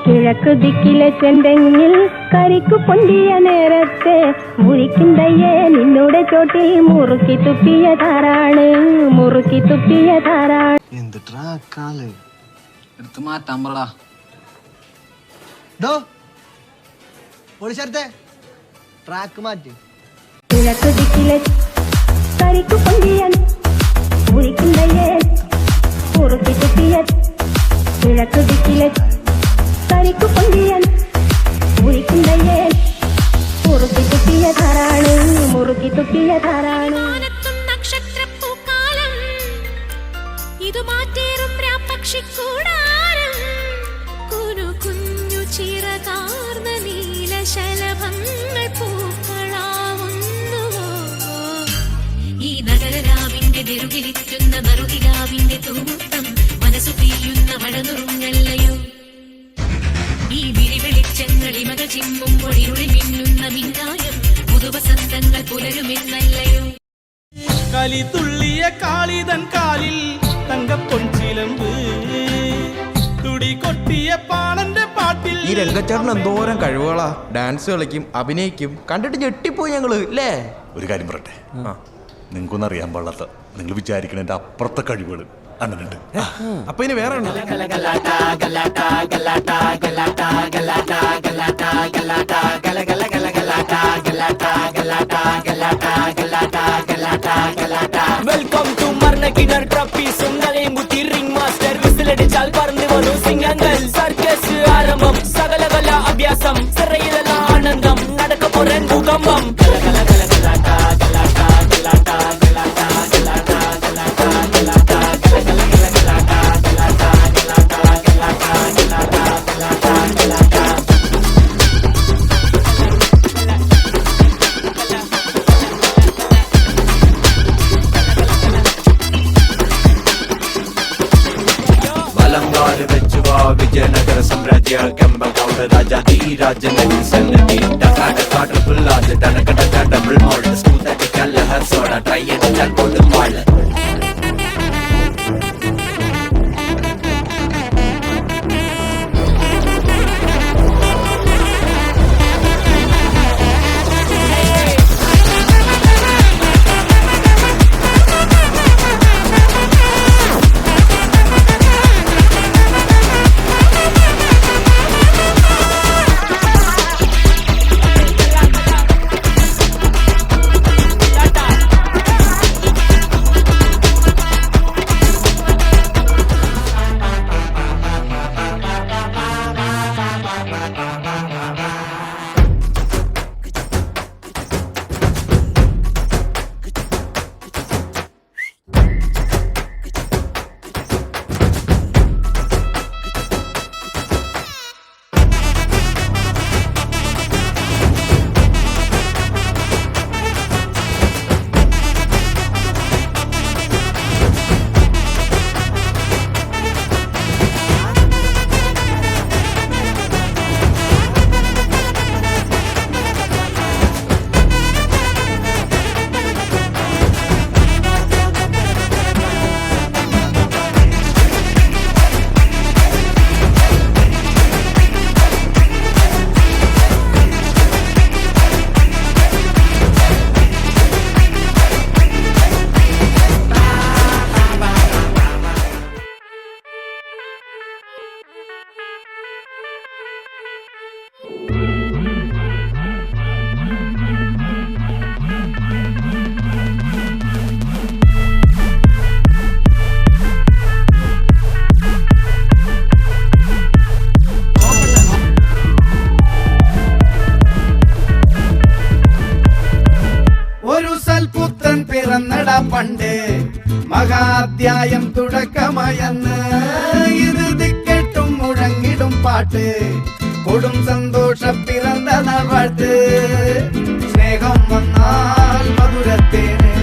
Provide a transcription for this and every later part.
കിഴക്ക് ദിക്കിലെ ചെന്തെങ്ങിൽ കരിക്കു പൊന്തിയ നേരത്തെ മുഴിക്കുന്തയ്യേ നിന്നോടെ ചോട്ടിൽ മുറുക്കി തുപ്പിയതാരാണ് എടുത്ത് മാറ്റാൻ പറടാ. ട്രാക്ക് മാറ്റി. കിഴക്ക് ദിക്കിലെ കരിക്കു പൊന്തിയ മുഴിക്കുന്തയ്യേ മുറുക്കി തുപ്പിയ കിഴക്ക് ദിക്കിലെ കരിക്കു പൊന്തിയ മുഴിക്കുന്തയ്യേ മുറുക്കി തുപ്പിയതാരാണ് നക്ഷത്രപ്പൂക്കാലം ഇത് മാറ്റേറും പക്ഷിക്കൂടാരം കുരു കുഞ്ഞു ചിറകാർന്ന നീലശലഭങ്ങൾ പൂക്കളാവുന്നുവോ ഈ നഗരരാവിന്റെ നെറുകിലിറ്റുന്ന നറുകിലാവിന്റെ തൂട്ടം മനസ്സു പെയ്യുന്ന മഴനുറുങ്ങല്ലയോ ഈ വിരിവെളിച്ചങ്ങൾ ഇമകൾ ചിമ്മുമ്പോൾ ഇരുളിൽ മിന്നുന്ന മിന്നായം പുതുവസന്തങ്ങൾ പുലരുമെന്നല്ലയോ കളി തുള്ളിയ കാളിതൻ കാലിൽ തങ്കപ്പൊൻചിലമ്പ് തുടി കൊട്ടിയ പാണന്റെ പാട്ടിൽ. ഈ രംഗച്ചേട്ടൻ എന്തോരം കഴിവുകളാ, ഡാൻസ് കളിക്കും, അഭിനയിക്കും, കണ്ടിട്ട് ഞെട്ടിപ്പോയി ഞങ്ങള് അല്ലേ. ഒരു കാര്യം പറയട്ടെ, നിങ്ങൾക്കൊന്നും അറിയാൻ പാടില്ലാത്ത, നിങ്ങൾ വിചാരിക്കണതിന്റെ അപ്പുറത്തെ കഴിവുകൾ അണ്ണനുണ്ട്. അപ്പൊ ഇനി വേറെ വെൽക്കം ടു മർണക്കിണർ ട്രോഫി സുന്ദരയും കുട്ടി റിംഗ് മാസ്റ്റർ വിസിലടിച്ചാൽ പറന്നു വന്നു സിംഗങ്ങൾ സർക്കസ് ആരംഭം സകലകല അഭ്യാസം സിറയിലല്ല ആനന്ദം നടക്ക പോരാൻ ഭൂകമ്പം വിജയനഗര സാമ്രാജ്യ കമ്പകൗഡ രാജാധിരാജനഗി സന്നദ്ധി ടകാട പുല്ലാജ് ടനകട ഡബിൾ മോൾഡ് സ്കൂതട്ടി കല്ലഹർ സോഡ ട്രൈ അടിച്ചാൽ പോലും വാള് പണ്ട് മഹാധ്യായം തുടക്കമയന്ന് ഇത് ദിക്കെട്ടും മുഴങ്ങിടും പാട്ട് കൊടും സന്തോഷ പിറന്ന നാൾവാഴ്ത്ത് സ്നേഹം വന്നാൽ മധുരത്തേന്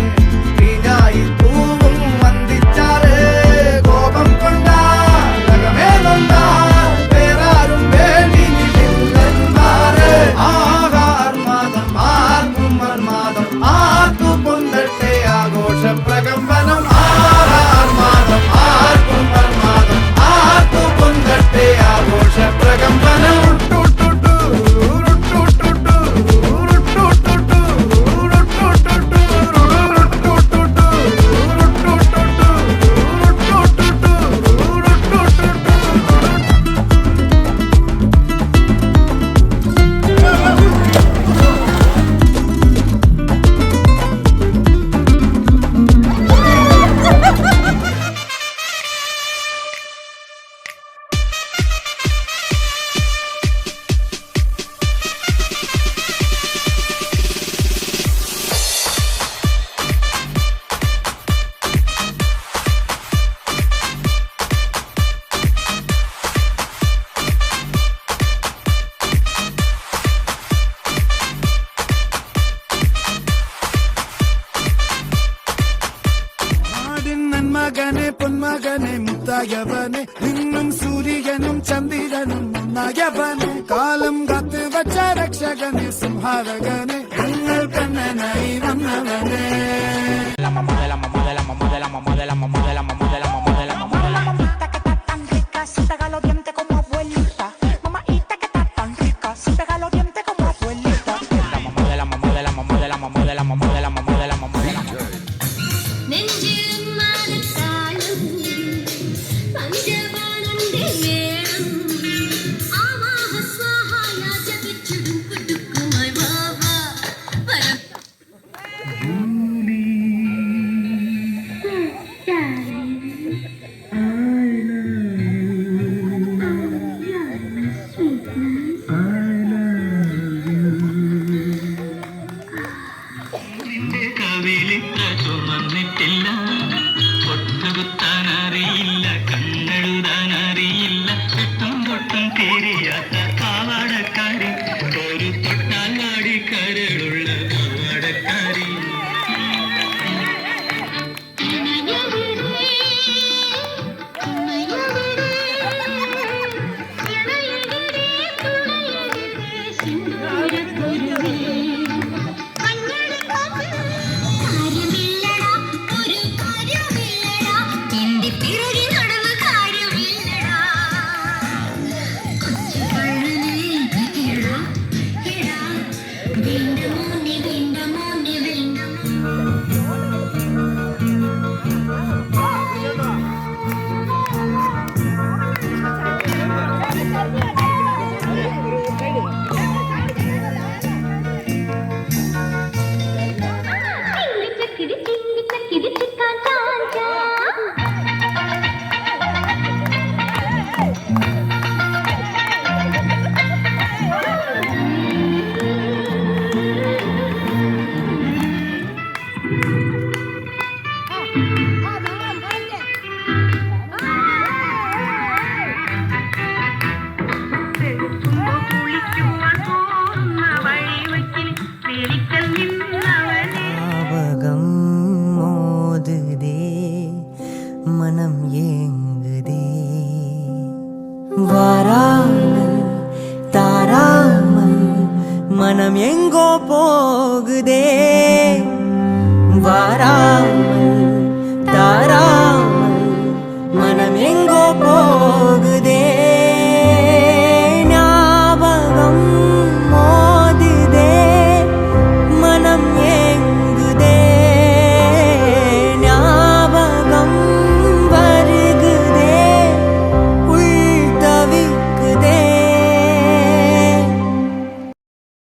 തീഞ്ഞായി പൂവും വന്ദിച്ചാറ് കോപം കൊണ്ടാൽ വേറാരും വേണ്ടി നിന്നില്ലെന്നാറ് ആഹാർമാദം ആർക്കും മർമാദം ആർക്കു പൊന്തട്ടെ ആഘോഷ പ്രകമ്പനം ആഹാർമാദം ആർക്കും മർമാദം ആർക്കു പൊന്തട്ടെ ആഘോഷ പ്രകമ്പനം മകനെ മുത്തായവനെ നിന്നും സൂര്യനും ചന്ദ്രനും ഒന്നായവനെ കാലം കാത്ത് വച്ച രക്ഷകനെ സംഹാരകനെ ഞങ്ങൾ കണ്ണനായി വന്നവനെ Si pega los dientes como abuelita, mamaita que está tan rica. Si pega los dientes como abuelita. നെഞ്ചിലും മനത്താലും പഞ്ചപാലന്റെ മേളം ആവാഹ സ്വാഹായ ജപിച്ചിടും കുടുക്കുമായി വാവാ വരം കവിളിത്ര ചുമന്നിട്ടില്ല പൊട്ടുകുത്താനറിയില്ല കണ്ണെഴുതാനറിയില്ല ചുറ്റും തൊട്ടും തിരിയാത്ത പാവാടക്കാരി